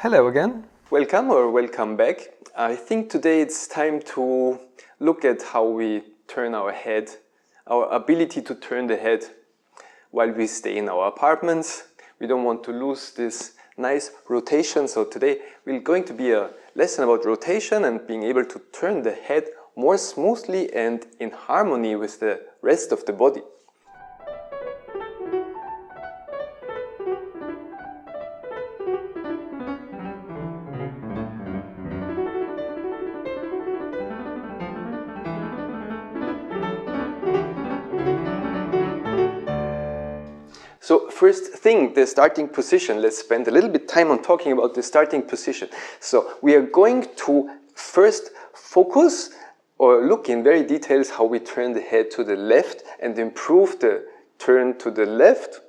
Hello again. Welcome or welcome back. I think today it's time to look at how we turn our head, our ability to turn the head while we stay in our apartments. We don't want to lose this nice rotation, so today we're going to be a lesson about rotation and being able to turn the head more smoothly and in harmony with the rest of the body. So first thing, the starting position. Let's spend a little bit time on talking about the starting position. So we are going to first focus or look in very details how we turn the head to the left and improve the turn to the left.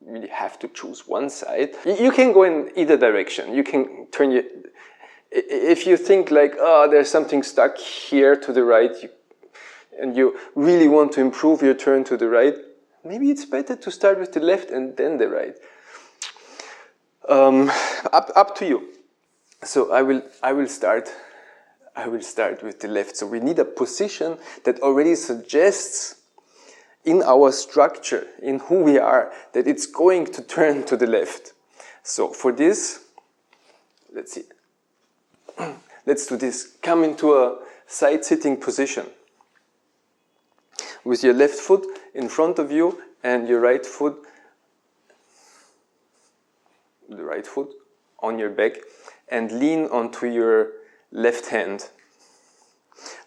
You have to choose one side. You can go in either direction. You can turn your... If you think like, oh, there's something stuck here to the right, and you really want to improve your turn to the right, maybe it's better to start with the left and then the right. Up to you. So I will start with the left. So we need a position that already suggests in our structure, in who we are, that it's going to turn to the left. So for this, let's see. Let's do this. Come into a side-sitting position, with your left foot in front of you and your right foot, the right foot on your back, and lean onto your left hand.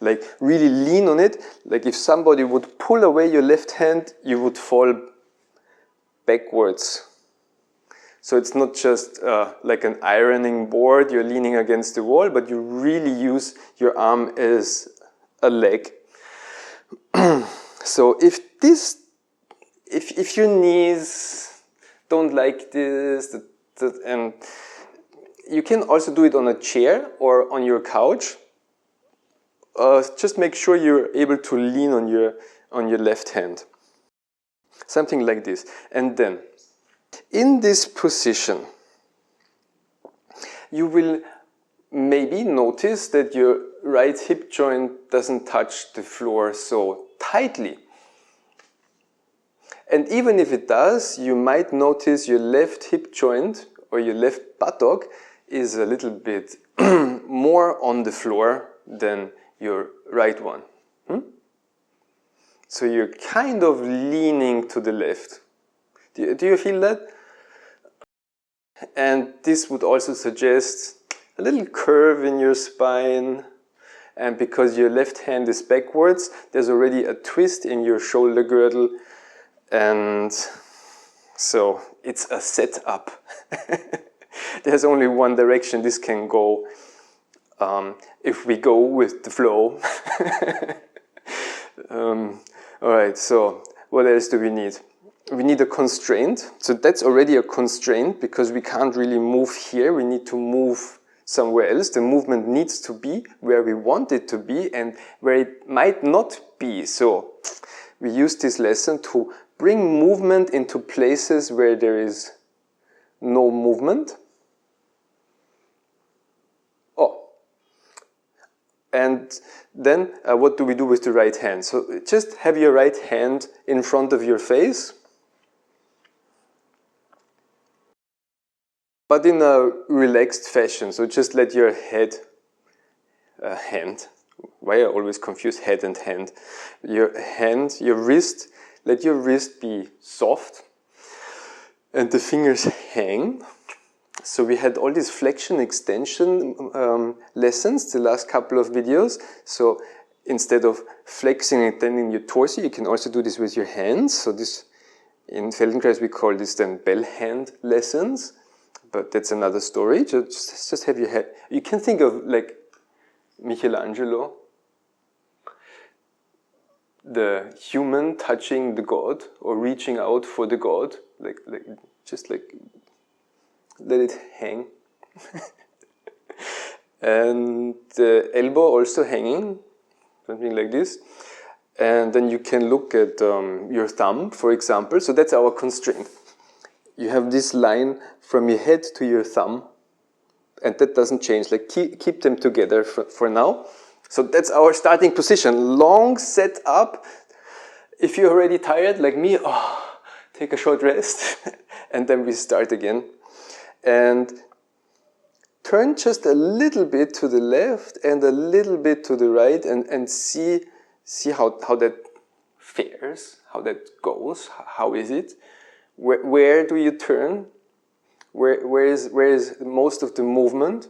Like really lean on it, like if somebody would pull away your left hand, you would fall backwards. So it's not just like an ironing board, you're leaning against the wall, but you really use your arm as a leg. So if your knees don't like this, and you can also do it on a chair or on your couch. Just make sure you're able to lean on your left hand. Something like this. And then, in this position, you will maybe notice that your right hip joint doesn't touch the floor so tightly. And even if it does, you might notice your left hip joint or your left buttock is a little bit more on the floor than your right one. So you're kind of leaning to the left. Do you feel that? And this would also suggest a little curve in your spine. And because your left hand is backwards, there's already a twist in your shoulder girdle. And so it's a setup. There's only one direction this can go if we go with the flow. Alright, so what else do we need? We need a constraint. So that's already a constraint because we can't really move here. We need to move somewhere else. The movement needs to be where we want it to be and where it might not be. So we use this lesson to bring movement into places where there is no movement. And then what do we do with the right hand? So just have your right hand in front of your face, but in a relaxed fashion. So just let your hand, why I always confuse head and hand. Your hand, your wrist, let your wrist be soft and the fingers hang. So we had all these flexion extension lessons the last couple of videos. So instead of flexing and extending your torso, you can also do this with your hands. So this, in Feldenkrais, we call this then bell hand lessons. But that's another story. Just have your head. You can think of like Michelangelo, the human touching the god or reaching out for the god, just like let it hang. And the elbow also hanging, something like this. And then you can look at your thumb, for example. So that's our constraint. you have this line from your head to your thumb, and that doesn't change. Like keep them together for now. So that's our starting position. Long set up. If you're already tired, like me, take a short rest, and then we start again. And turn just a little bit to the left and a little bit to the right, and see how that fares, how that goes. How is it? Where do you turn? Where is most of the movement?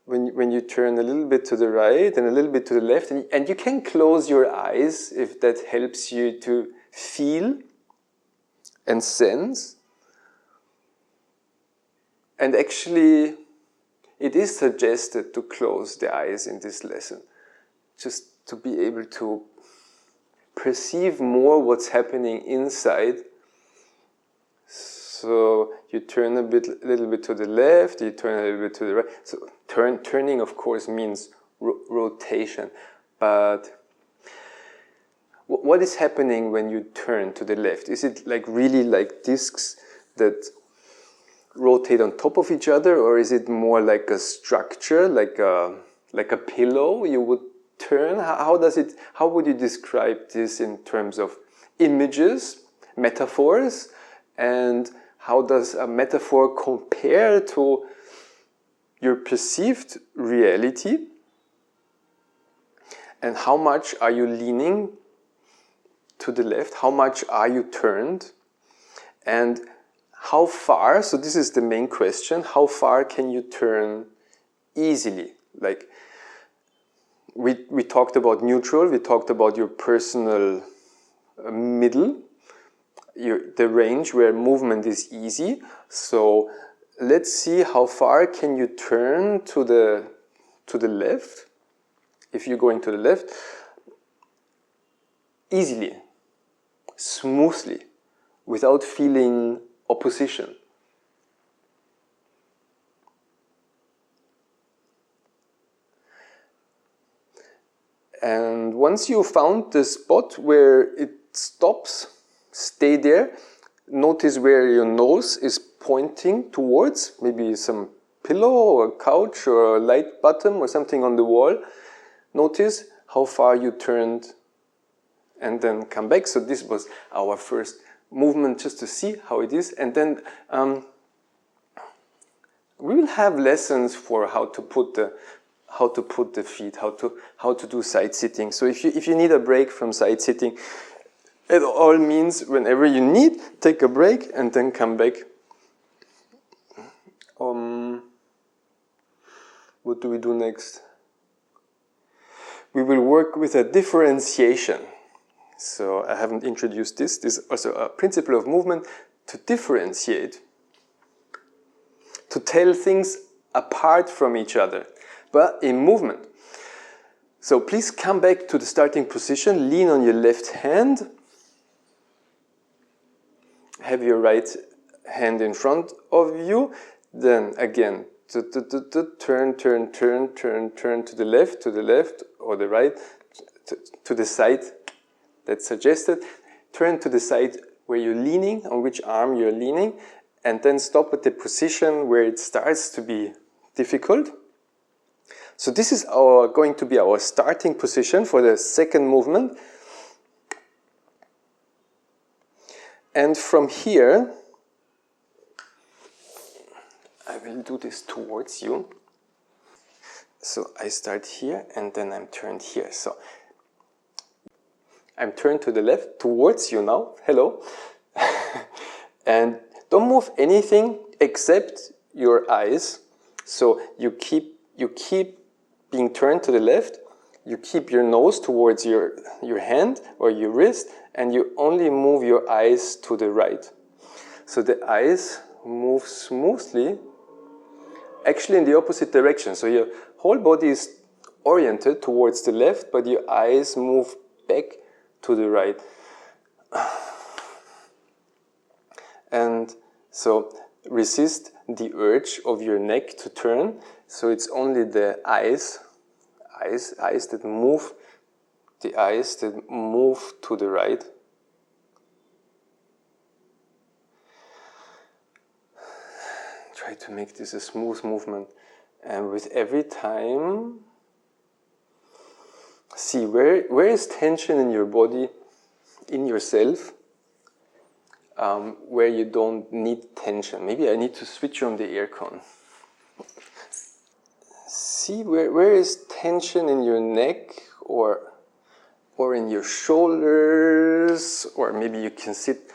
When you turn a little bit to the right and a little bit to the left, and you can close your eyes if that helps you to feel and sense. And actually, it is suggested to close the eyes in this lesson, just to be able to perceive more what's happening inside. So you turn a little bit to the left, you turn a little bit to the right. So turning, of course, means rotation. But what is happening when you turn to the left? Is it like really like discs that rotate on top of each other, or is it more like a structure, like a pillow you would turn? How would you describe this in terms of images, metaphors, and how does a metaphor compare to your perceived reality? And how much are you leaning to the left? How much are you turned? And how far, so this is the main question, how far can you turn easily? Like, we talked about neutral, we talked about your personal middle, the range where movement is easy. So let's see how far can you turn to the left, if you're going to the left, easily, smoothly, without feeling opposition. And once you found the spot where it stops, stay there. Notice where your nose is pointing towards, maybe some pillow or a couch or a light bottom or something on the wall. Notice how far you turned and then come back. So this was our first movement, just to see how it is. And then we will have lessons for how to put the feet, how to do side sitting. So if you need a break from side sitting, it all means whenever you need, take a break and then come back. What do we do next? We will work with a differentiation. So I haven't introduced this. This is also a principle of movement, to differentiate, to tell things apart from each other, but in movement. So please come back to the starting position, lean on your left hand, have your right hand in front of you, then again, turn to the left, or the right, to the side that's suggested. Turn to the side where you're leaning, on which arm you're leaning, and then stop at the position where it starts to be difficult. So this is going to be our starting position for the second movement. And from here, I will do this towards you. So I start here and then I'm turned here. So I'm turned to the left, towards you now. Hello. And don't move anything except your eyes. So you keep being turned to the left. You keep your nose towards your hand or your wrist, and you only move your eyes to the right. So the eyes move smoothly, actually in the opposite direction. So your whole body is oriented towards the left, but your eyes move back to the right. And so resist the urge of your neck to turn. So it's only the eyes that move, the eyes that move to the right. try to make this a smooth movement. And with every time, see where is tension in your body, in yourself, where you don't need tension. Maybe I need to switch on the aircon. See where is tension in your neck or in your shoulders, or maybe you can sit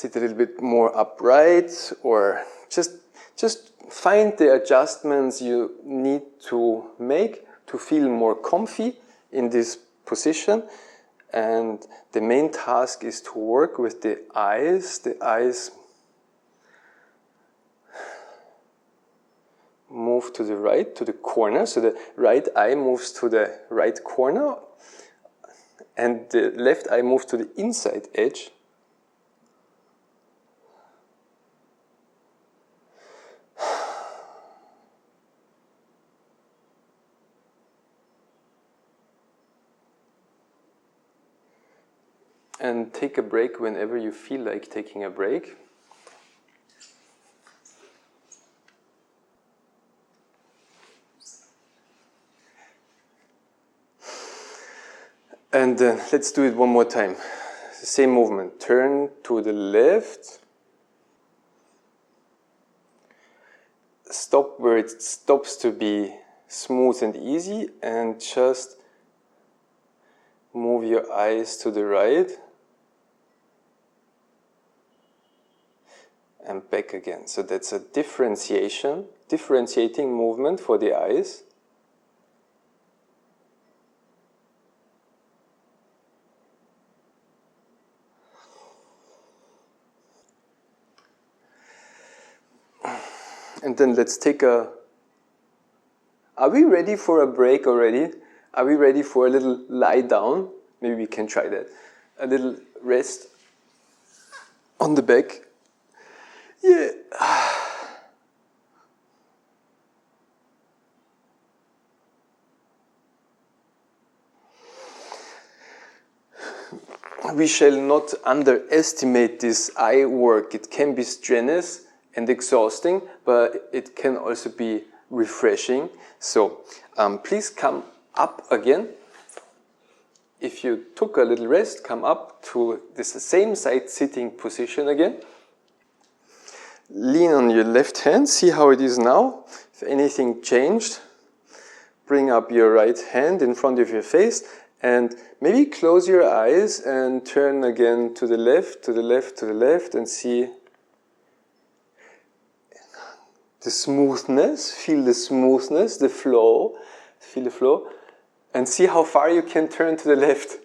a little bit more upright, or just find the adjustments you need to make to feel more comfy in this position. And the main task is to work with the eyes. The eyes move to the right, to the corner. So the right eye moves to the right corner, and the left eye moves to the inside edge. And take a break whenever you feel like taking a break. And then let's do it one more time. The same movement. Turn to the left. Stop where it stops to be smooth and easy, and just move your eyes to the right. And back again. So that's a differentiating movement for the eyes. And then let's take a... Are we ready for a break already? Are we ready for a little lie down? Maybe we can try that. A little rest on the back. Yeah. We shall not underestimate this eye work. It can be strenuous and exhausting, but it can also be refreshing. So please come up again. If you took a little rest, come up to this same side sitting position again. Lean on your left hand, see how it is now. If anything changed, bring up your right hand in front of your face, and maybe close your eyes and turn again to the left, to the left, to the left, and see the smoothness, feel the smoothness, the flow, feel the flow, and see how far you can turn to the left.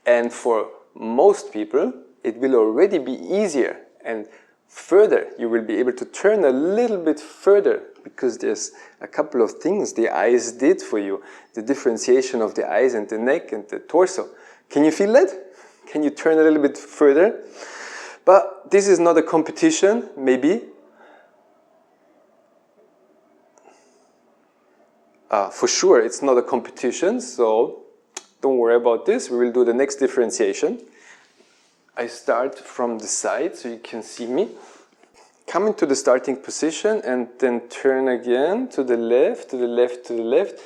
And for most people, it will already be easier, and further you will be able to turn a little bit further, because there's a couple of things the eyes did for you. The differentiation of the eyes and the neck and the torso. Can you feel that? Can you turn a little bit further? But this is not a competition, maybe. For sure, it's not a competition, so don't worry about this. We will do the next differentiation. I start from the side so you can see me. Come into the starting position and then turn again to the left, to the left, to the left,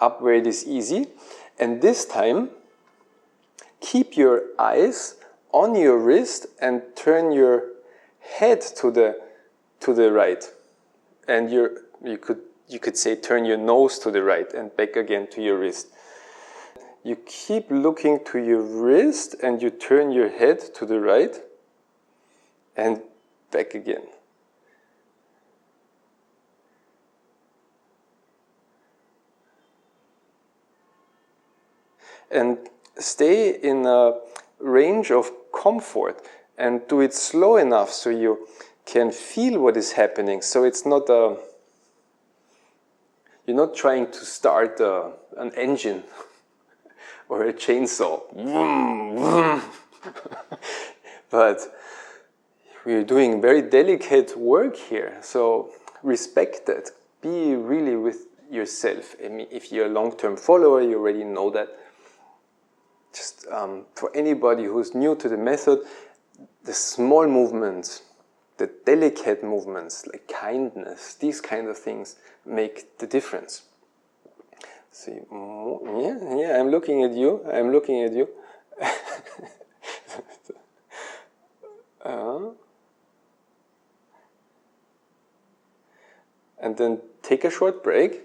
up where it is easy. And this time, keep your eyes on your wrist and turn your head to the right. And you could say turn your nose to the right and back again to your wrist. You keep looking to your wrist and you turn your head to the right and back again. And stay in a range of comfort and do it slow enough so you can feel what is happening. So it's not you're not trying to start an engine or a chainsaw. But we're doing very delicate work here, so respect that. Be really with yourself. I mean, if you're a long-term follower, you already know that. Just for anybody who's new to the method, the small movements, the delicate movements, like kindness, these kind of things make the difference. See, yeah, I'm looking at you. And then take a short break.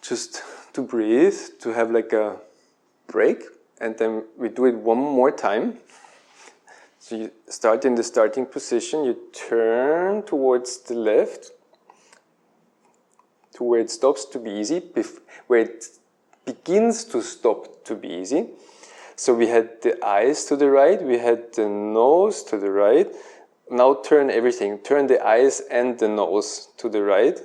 Just to breathe, to have like a break, and then we do it one more time. So you start in the starting position, you turn towards the left, to where it stops to be easy, where it begins to stop to be easy. So we had the eyes to the right, we had the nose to the right. Now turn everything, turn the eyes and the nose to the right.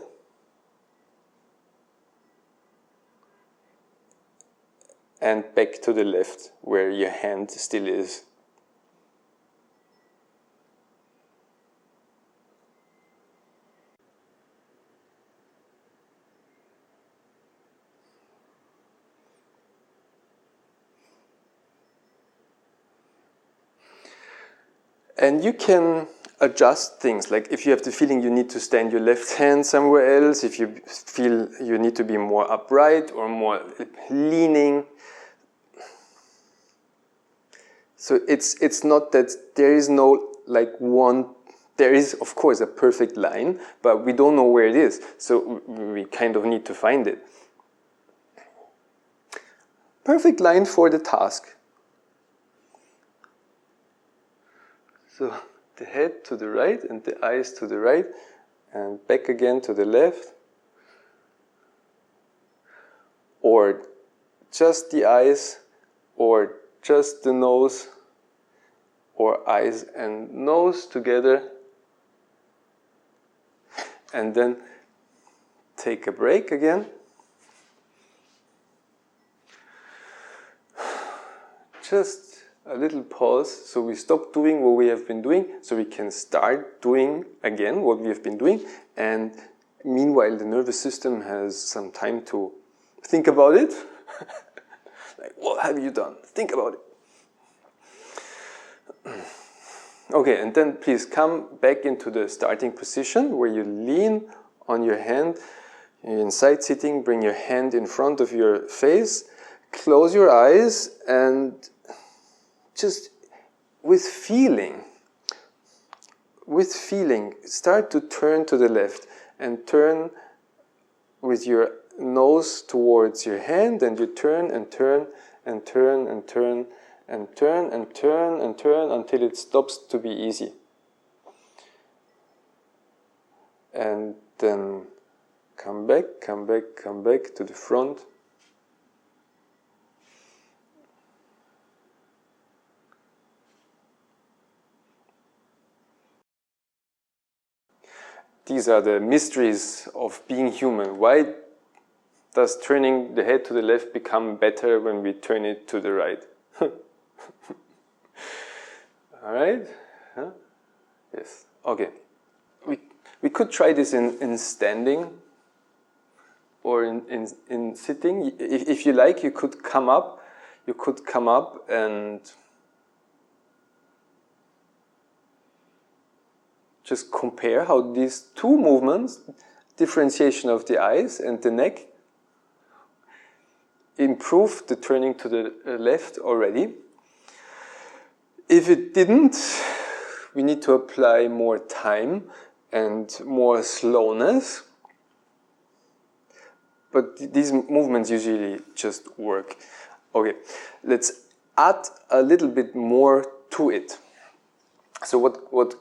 And back to the left, where your hand still is. And you can adjust things, like if you have the feeling you need to stand your left hand somewhere else, if you feel you need to be more upright or more leaning. So it's not that there is no like one, there is of course a perfect line, but we don't know where it is, so we kind of need to find it. Perfect line for the task. So the head to the right and the eyes to the right and back again to the left. Or just the eyes, or just the nose, or eyes and nose together. And then take a break again. Just a little pause, so we stop doing what we have been doing, so we can start doing again what we have been doing. And meanwhile, the nervous system has some time to think about it. Like, what have you done? Think about it. Okay, and then please come back into the starting position where you lean on your hand. You're in side sitting, bring your hand in front of your face, close your eyes, and just with feeling, start to turn to the left and turn with your nose towards your hand, and you turn and turn and turn and turn and turn and turn and turn until it stops to be easy. And then come back to the front. These are the mysteries of being human. Why does turning the head to the left become better when we turn it to the right? All right? Huh? Yes. Okay. We could try this in standing or in sitting. If you like, you could come up. You could come up and just compare how these two movements, differentiation of the eyes and the neck, improve the turning to the left already. If it didn't, we need to apply more time and more slowness. But these movements usually just work. Okay, let's add a little bit more to it. So what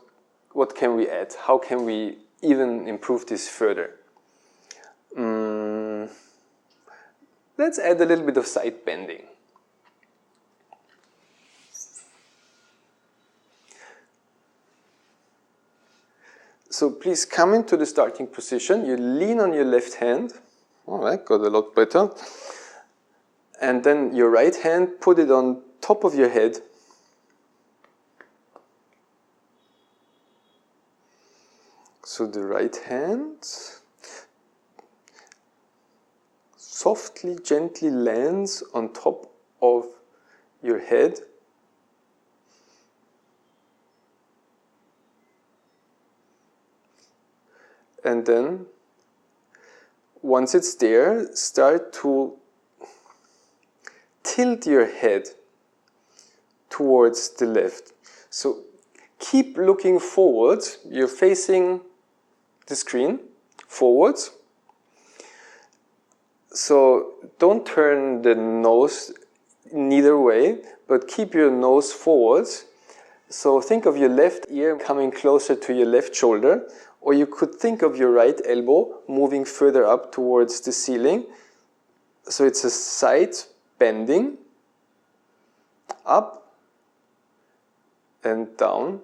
can we add? How can we even improve this further? Let's add a little bit of side bending. So please come into the starting position. You lean on your left hand. All right, got a lot better. And then your right hand, put it on top of your head. So the right hand softly, gently lands on top of your head, and then once it's there, start to tilt your head towards the left. So keep looking forwards. You're facing the screen forwards. So don't turn the nose neither way, but keep your nose forwards. So think of your left ear coming closer to your left shoulder, or you could think of your right elbow moving further up towards the ceiling. So it's a side bending, up and down.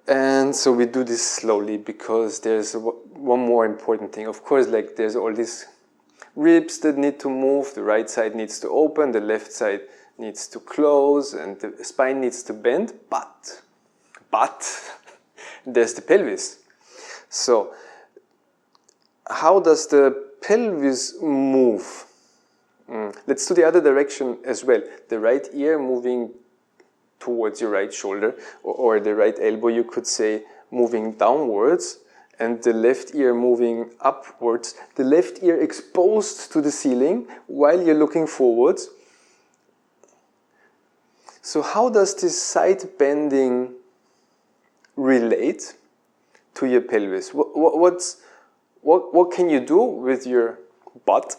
And so we do this slowly because there's one more important thing. Of course, like there's all these ribs that need to move. The right side needs to open, the left side needs to close, and the spine needs to bend. But there's the pelvis. So how does the pelvis move? Let's do the other direction as well. The right ear moving towards your right shoulder, or the right elbow, you could say, moving downwards, and the left ear moving upwards. The left ear exposed to the ceiling while you're looking forwards. So how does this side bending relate to your pelvis? What can you do with your bottoms,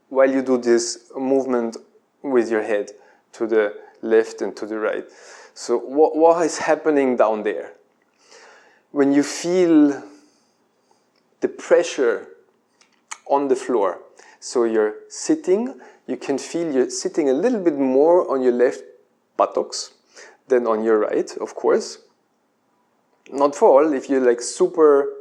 while you do this movement with your head to the left and to the right? So what is happening down there? When you feel the pressure on the floor, so you're sitting, you can feel you're sitting a little bit more on your left buttocks than on your right, of course. Not for all. If you're like super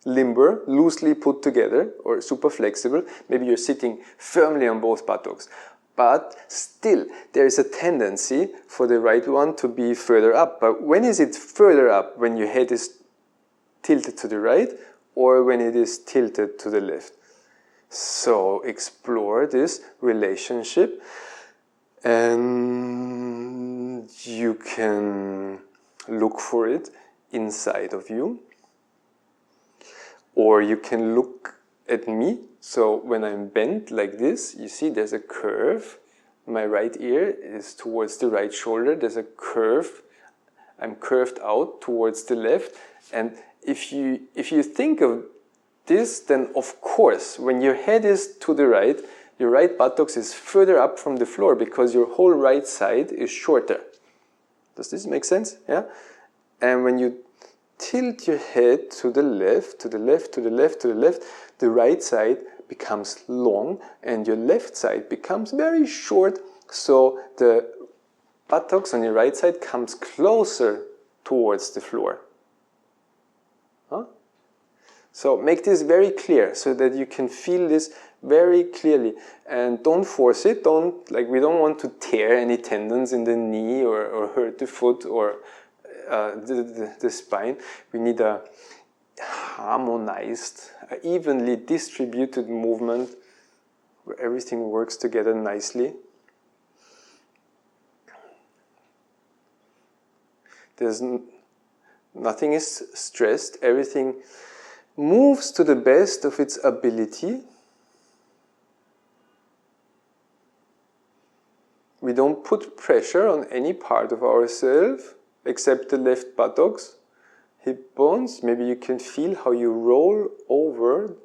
limber, loosely put together, or super flexible, maybe you're sitting firmly on both buttocks. But still, there is a tendency for the right one to be further up. But when is it further up? When your head is tilted to the right, or when it is tilted to the left? So explore this relationship, and you can look for it inside of you, or you can look at me. So when I'm bent like this, you see there's a curve. My right ear is towards the right shoulder. There's a curve. I'm curved out towards the left. And if you think of this, then of course, when your head is to the right, your right buttocks is further up from the floor because your whole right side is shorter. Does this make sense? Yeah? And when you tilt your head to the left, to the left, to the left, to the left, the right side becomes long and your left side becomes very short. So the buttocks on your right side comes closer towards the floor. Huh? So make this very clear so that you can feel this very clearly, and don't force it. We don't want to tear any tendons in the knee or hurt the foot or the spine. We need a harmonized, evenly distributed movement where everything works together nicely. Nothing is stressed. Everything moves to the best of its ability. We don't put pressure on any part of ourselves except the left buttocks, hip bones. Maybe you can feel how you roll over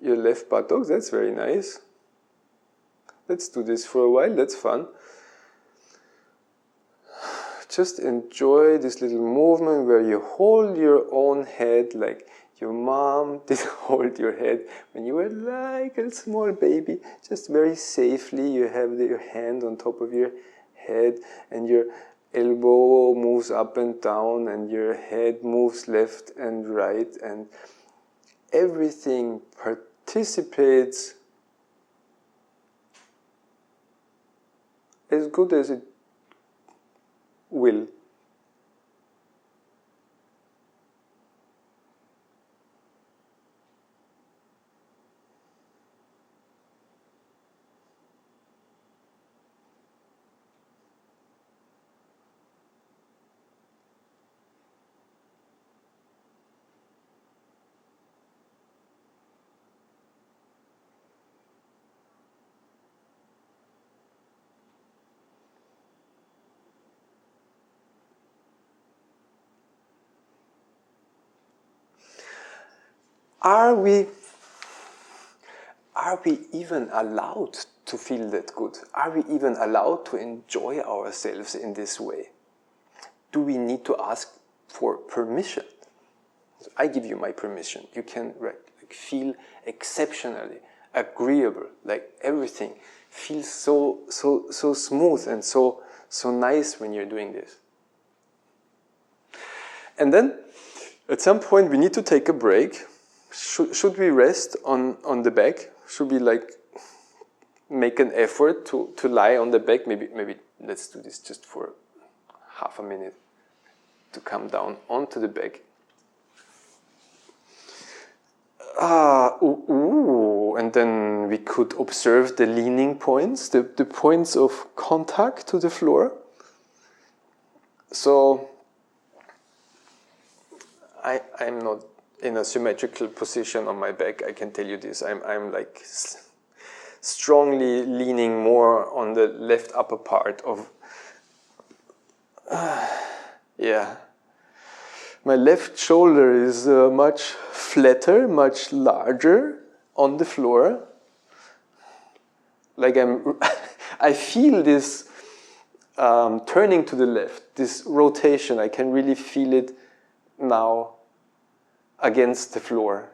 your left buttocks. That's very nice. Let's do this for a while. That's fun. Just enjoy this little movement where you hold your own head like your mom did hold your head when you were like a small baby. Just very safely, you have your hand on top of your head and your elbow moves up and down and your head moves left and right, and everything participates as good as it will. are we even allowed to feel that good? Are we even allowed to enjoy ourselves in this way? Do we need to ask for permission? I give you my permission. You can feel exceptionally agreeable, like everything feels so smooth and so nice when you're doing this. And then at some point we need to take a break. Should we rest on the back? Should we make an effort to lie on the back? Maybe let's do this just for half a minute to come down onto the back. And then we could observe the leaning points, the points of contact to the floor. So I'm not in a symmetrical position on my back, I can tell you this. I'm like strongly leaning more on the left upper part of, yeah. My left shoulder is much flatter, much larger on the floor. Like I feel this turning to the left, this rotation. I can really feel it now against the floor.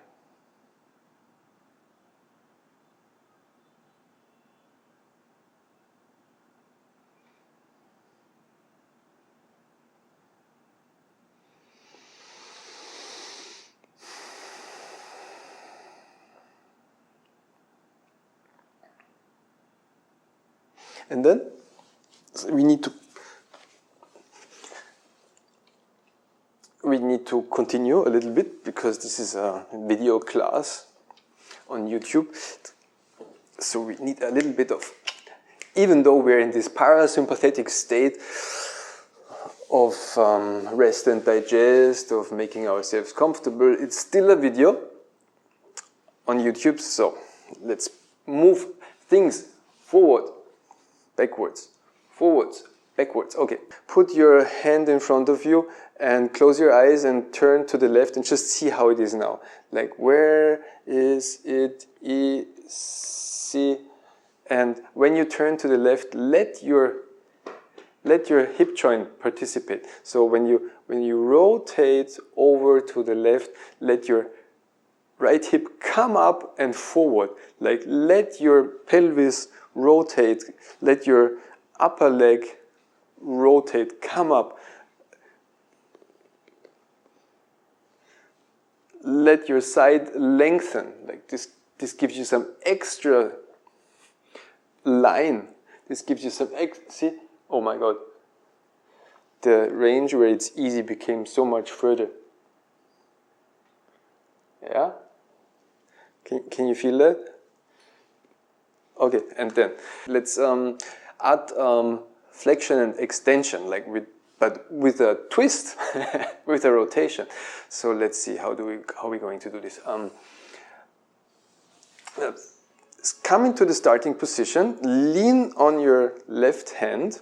And then we need to continue a little bit, because this is a video class on YouTube. So we need a little bit of, even though we're in this parasympathetic state of rest and digest, of making ourselves comfortable, it's still a video on YouTube. So let's move things forward, backwards, forwards, backwards. Okay, put your hand in front of you and close your eyes and turn to the left and just see how it is now. Like, where is it? See. And when you turn to the left, let your hip joint participate. So when you rotate over to the left, let your right hip come up and forward. Like, let your pelvis rotate, let your upper leg rotate, come up. Let your side lengthen. Like this gives you some extra line. This gives you some see? Oh my God. The range where it's easy became so much further. Yeah? Can you feel that? Okay, and then let's add flexion and extension, but with a twist, with a rotation. So let's see, how are we going to do this? Come into the starting position, lean on your left hand.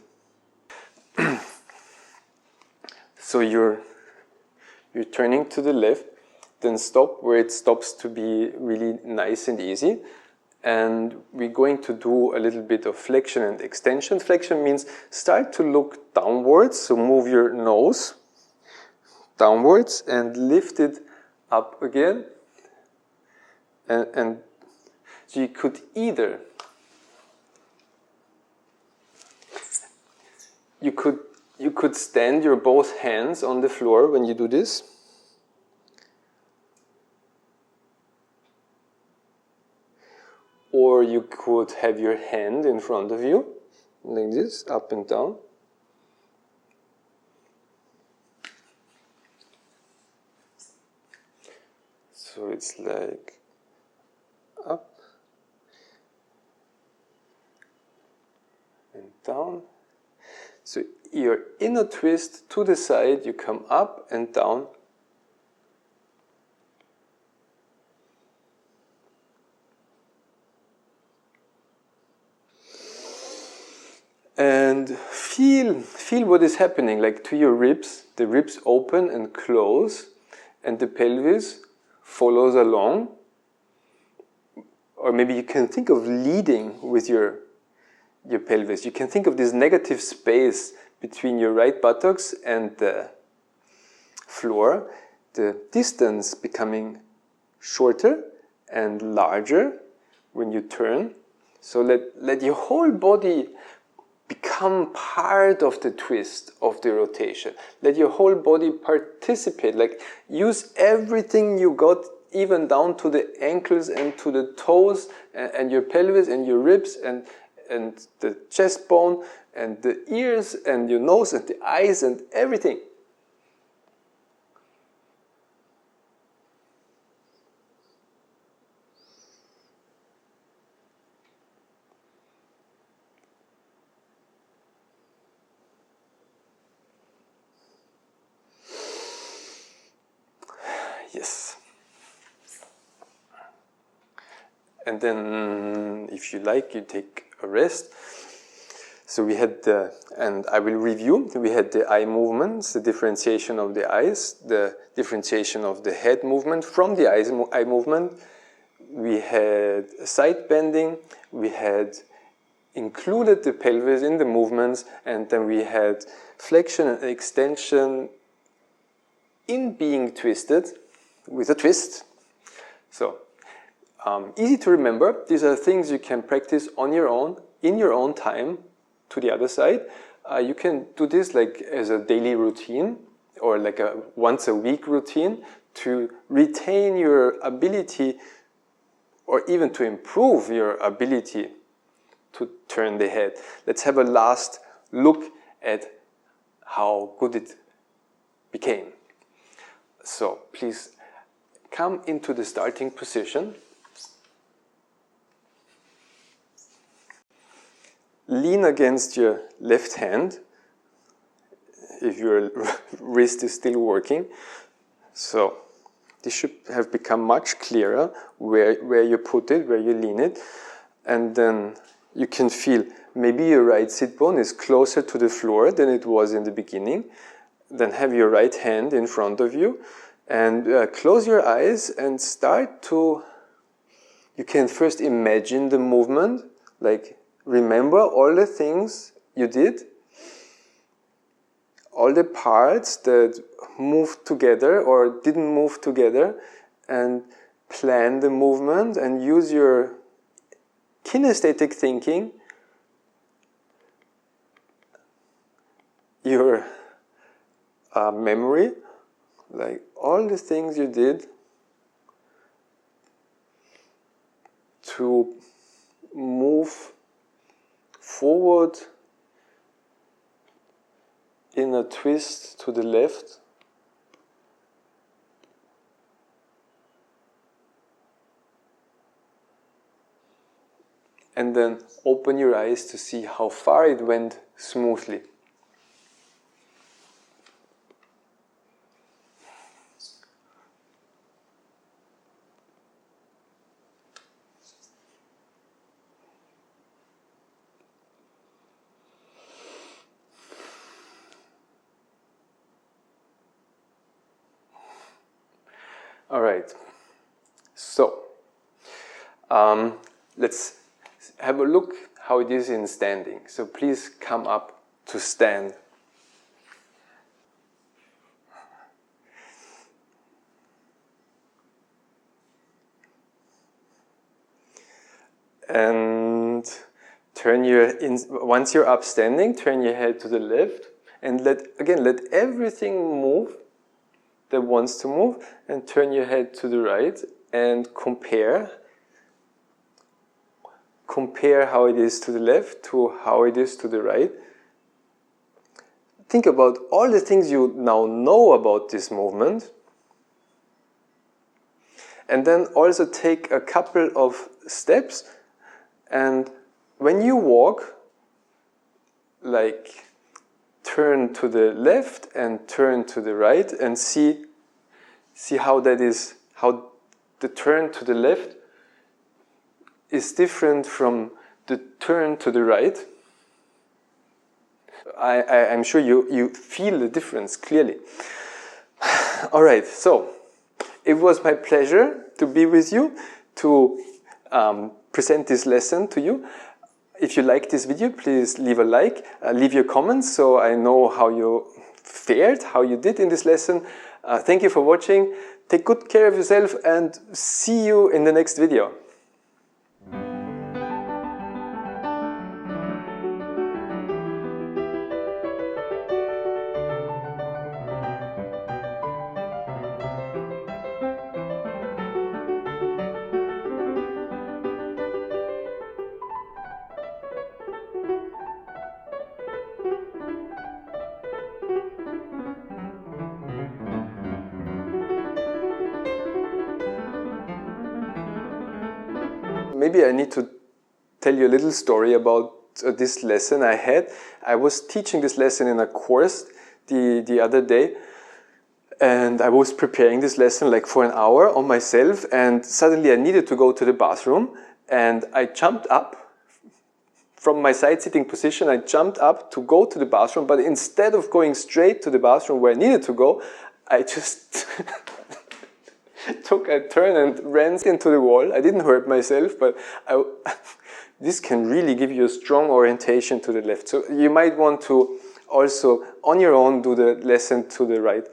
So you're turning to the left, then stop where it stops to be really nice and easy. And we're going to do a little bit of flexion and extension. Flexion means start to look downwards, so move your nose downwards and lift it up again. And so you could either, you could stand your both hands on the floor when you do this. Or you could have your hand in front of you, like this, up and down. So it's like up and down. So you're in a twist to the side, you come up and down. And feel what is happening, like to your ribs. The ribs open and close, and the pelvis follows along. Or maybe you can think of leading with your pelvis. You can think of this negative space between your right buttocks and the floor, the distance becoming shorter and larger when you turn. So let your whole body become part of the twist of the rotation. Let your whole body participate. Like, use everything you got, even down to the ankles and to the toes and your pelvis and your ribs and the chest bone and the ears and your nose and the eyes and everything. Yes. And then, if you like, you take a rest. So we had and I will review, we had the eye movements, the differentiation of the eyes, the differentiation of the head movement from the eye movement. We had side bending, we had included the pelvis in the movements, and then we had flexion and extension in being twisted with a twist. So, easy to remember. These are things you can practice on your own, in your own time, to the other side. You can do this like as a daily routine or like a once a week routine to retain your ability or even to improve your ability to turn the head. Let's have a last look at how good it became. So please come into the starting position. Lean against your left hand if your wrist is still working. So this should have become much clearer where you put it, where you lean it. And then you can feel maybe your right sit bone is closer to the floor than it was in the beginning. Then have your right hand in front of you and close your eyes and start to, you can first imagine the movement, like remember all the things you did, all the parts that moved together or didn't move together, and plan the movement and use your kinesthetic thinking, your memory, like all the things you did to move forward in a twist to the left. And then open your eyes to see how far it went smoothly. All right, so let's have a look how it is in standing. So please come up to stand. And once you're up standing, turn your head to the left and let everything move that wants to move, and turn your head to the right and compare how it is to the left to how it is to the right. Think about all the things you now know about this movement, and then also take a couple of steps, and when you walk, like turn to the left and turn to the right and see how that is, how the turn to the left is different from the turn to the right. I'm sure you feel the difference clearly. All right, so It was my pleasure to be with you, to present this lesson to you. If you like this video, please leave a like, leave your comments so I know how you fared, how you did in this lesson. Thank you for watching. Take good care of yourself and see you in the next video. Maybe I need to tell you a little story about this lesson I had. I was teaching this lesson in a course the other day, and I was preparing this lesson like for an hour on myself, and suddenly I needed to go to the bathroom, and I jumped up from my side-sitting position. I jumped up to go to the bathroom, but instead of going straight to the bathroom where I needed to go, I just took a turn and ran into the wall. I didn't hurt myself, but this can really give you a strong orientation to the left. So you might want to also, on your own, do the lesson to the right.